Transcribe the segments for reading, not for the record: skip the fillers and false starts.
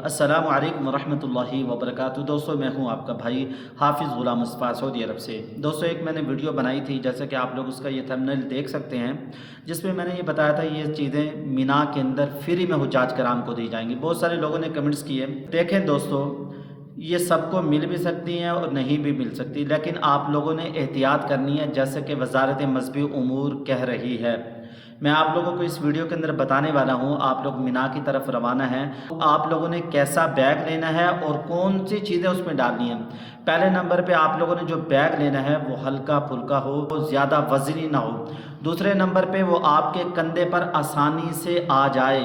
अस्सलामु अलैकुम वरहमतुल्लाहि वबरकातुहू। दोस्तों, मैं हूं आपका भाई हाफिज़ ग़ुलाम मुस्तफ़ा सऊदी अरब से। दोस्तों, एक मैंने वीडियो बनाई थी, जैसे कि आप लोग उसका ये थंबनेल देख सकते हैं, जिसमें मैंने ये बताया था ये चीज़ें मीना के अंदर फ्री में हुज्जाज कराम को दी जाएंगी। बहुत सारे लोगों ने कमेंट्स किए। देखें दोस्तों, ये सबको मिल भी सकती हैं और नहीं भी मिल सकती, लेकिन आप लोगों ने एहतियात करनी है, जैसे कि वज़ारत मज़हबी उमूर कह रही है। मैं आप लोगों को इस वीडियो के अंदर बताने वाला हूं। आप लोग मीना की तरफ रवाना हैं, आप लोगों ने कैसा बैग लेना है और कौन सी चीज़ें उसमें डालनी है। पहले नंबर पे आप लोगों ने जो बैग लेना है वो हल्का फुल्का हो, वो ज़्यादा वज़नी ना हो। दूसरे नंबर पे वो आपके कंधे पर आसानी से आ जाए,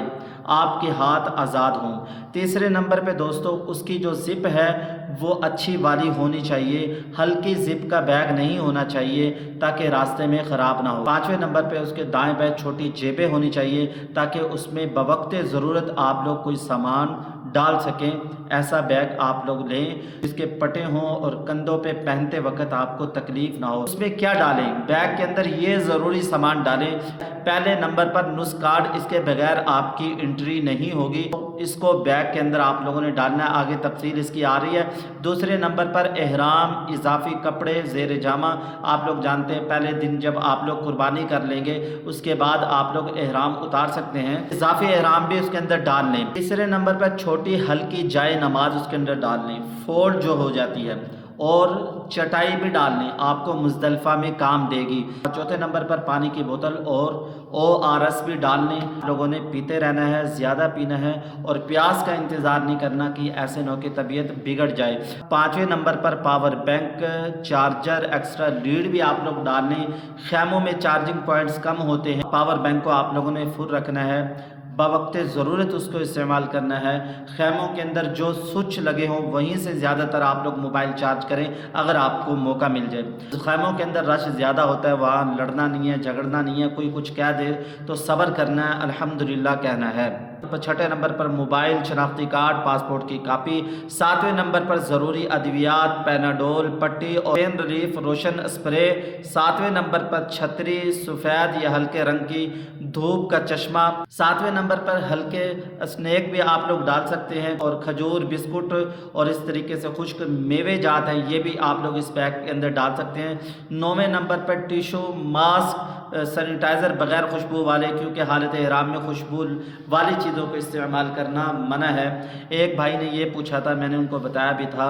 आपके हाथ आज़ाद हों। तीसरे नंबर पे दोस्तों, उसकी जो ज़िप है वो अच्छी वाली होनी चाहिए, हल्की ज़िप का बैग नहीं होना चाहिए ताकि रास्ते में ख़राब ना हो। पाँचवें नंबर पे उसके दाएं बाएं छोटी जेबें होनी चाहिए ताकि उसमें बवक्ते ज़रूरत आप लोग कोई सामान डाल सकें। ऐसा बैग आप लोग लें जिसके पटे हों और कंधों पे पहनते वक्त आपको तकलीफ़ ना हो। उसमें क्या डालें? बैग के अंदर ये ज़रूरी सामान डालें। पहले नंबर पर नुस्ख़ कार्ड, इसके बगैर आपकी एंट्री नहीं होगी। इसको बैग के अंदर आप लोगों ने डालना है, आगे तफसील इसकी आ रही है। दूसरे नंबर पर एहराम, इजाफी कपड़े, ज़ेर जामा। आप लोग जानते हैं पहले दिन जब आप लोग कुर्बानी कर लेंगे उसके बाद आप लोग एहराम उतार सकते हैं, इजाफी एहराम भी उसके अंदर डाल लें। तीसरे नंबर पर छोटी हल्की जाए नमाज उसके अंदर डाल लें, फोल्ड जो हो जाती है, और चटाई भी डाल लें, आपको मुज़दलिफ़ा में काम देगी। चौथे नंबर पर पानी की बोतल और ORS भी डाल लें। लोगों ने पीते रहना है, ज़्यादा पीना है और प्यास का इंतज़ार नहीं करना कि ऐसे न हो कि तबीयत बिगड़ जाए। पाँचवें नंबर पर power bank, charger, extra lead भी आप लोग डाल लें। खैमों में चार्जिंग पॉइंट्स कम होते हैं, पावर बैंक को आप लोगों ने फुल रखना है, बवक्ते ज़रूरत उसको इस्तेमाल करना है। खैमों के अंदर जो स्विच लगे हों वहीं से ज़्यादातर आप लोग मोबाइल चार्ज करें अगर आपको मौका मिल जाए। खैमों के अंदर रश ज़्यादा होता है, वहाँ लड़ना नहीं है, झगड़ना नहीं है। कोई कुछ कह दे तो सब्र करना है, अल्हम्दुलिल्लाह कहना है। छठे नंबर पर मोबाइल, शनाख्ती कार्ड, पासपोर्ट की कापी। सातवें नंबर पर ज़रूरी अद्वियात, पैनाडोल, पट्टी और पेन रिलीफ, रोशन स्प्रे। सातवें नंबर पर छतरी, सफ़ेद या हल्के रंग की धूप का चश्मा। सातवें नंबर पर हल्के स्नैक भी आप लोग डाल सकते हैं, और खजूर, बिस्कुट और इस तरीके से खुश्क मेवे जात हैं, ये भी आप लोग इस बैग के अंदर डाल सकते हैं। नौवें नंबर पर टिशू, मास्क, सैनिटाइज़र बग़ैर खुशबू वाले, क्योंकि हालत एहराम में खुशबू वाली चीज़ों को इस्तेमाल करना मना है। एक भाई ने ये पूछा था, मैंने उनको बताया भी था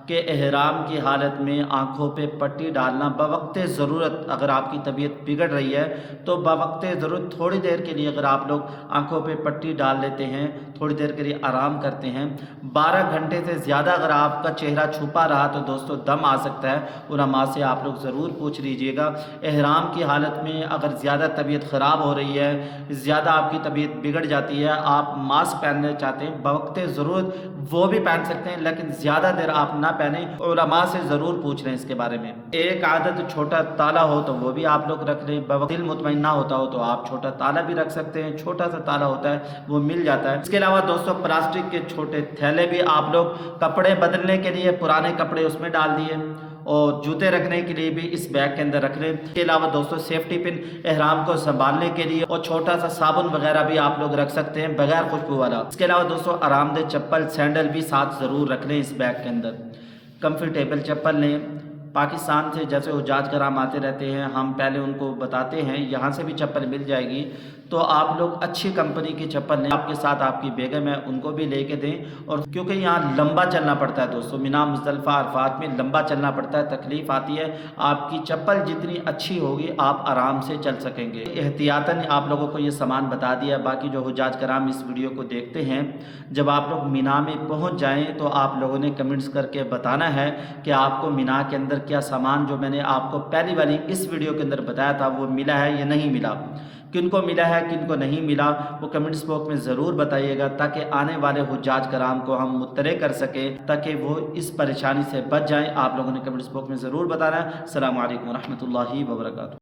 कि एहराम की हालत में आँखों पे पट्टी डालना बवक्ते ज़रूरत, अगर आपकी तबीयत बिगड़ रही है तो बवक्ते ज़रूरत थोड़ी देर के लिए अगर आप लोग आँखों पे पट्टी डाल लेते हैं, थोड़ी देर के लिए आराम करते हैं। 12 घंटे से ज़्यादा अगर आपका चेहरा छुपा रहा तो दोस्तों दम आ सकता है। उलमा से आप लोग ज़रूर पूछ लीजिएगा। एहराम की हालत में अगर ज़्यादा तबीयत ख़राब हो रही है, ज़्यादा आपकी तबीयत बिगड़ जाती है, आप मास्क पहनना चाहते हैं बवक्ते ज़रूरत, वो भी पहन सकते हैं, लेकिन ज़्यादा देर आप ना पहने। उलमा से ज़रूर पूछ लें इसके बारे में। एक आदत छोटा ताला हो तो वो भी आप लोग रख लें। दिल मुतमईन ना होता हो तो आप छोटा ताला भी रख सकते हैं, छोटा सा ताला होता है वो मिल जाता है। इसके अलावा दोस्तों, प्लास्टिक के छोटे थैले भी आप लोग, कपड़े बदलने के लिए पुराने कपड़े उसमें डाल दिए, और जूते रखने के लिए भी इस बैग के अंदर रख लें। इसके अलावा दोस्तों, सेफ्टी पिन एहराम को संभालने के लिए, और छोटा सा साबुन वगैरह भी आप लोग रख सकते हैं बगैर खुशबू वाला। इसके अलावा दोस्तों, आरामदेह चप्पल, सैंडल भी साथ ज़रूर रख लें इस बैग के अंदर। कंफर्टेबल चप्पल लें। पाकिस्तान से जैसे हुज्जाज कराम आते रहते हैं, हम पहले उनको बताते हैं यहाँ से भी चप्पल मिल जाएगी, तो आप लोग अच्छी कंपनी की चप्पल लें। आपके साथ आपकी बेगम है, उनको भी लेके दें। और क्योंकि यहाँ लंबा चलना पड़ता है दोस्तों, मिना, मुज़दलिफ़ा, अरफात में लंबा चलना पड़ता है, तकलीफ़ आती है। आपकी चप्पल जितनी अच्छी होगी आप आराम से चल सकेंगे। एहतियातन आप लोगों को ये सामान बता दिया। बाकी जो हुज्जाज कराम इस वीडियो को देखते हैं, जब आप लोग मिना में पहुँच जाएँ तो आप लोगों ने कमेंट्स करके बताना है कि आपको मिना के अंदर क्या सामान जो मैंने आपको पहली वाली इस वीडियो के अंदर बताया था वो मिला है या नहीं मिला। किनको मिला है, किनको नहीं मिला, वो कमेंट्स बॉक्स में ज़रूर बताइएगा, ताकि आने वाले हुज्जाज कराम को हम मुत्तले कर सकें, ताकि वो इस परेशानी से बच जाएं। आप लोगों ने कमेंट्स बॉक्स में ज़रूर बताना है। अस्सलामु अलैकुम रहमतुल्लाहि व बरकातुहू।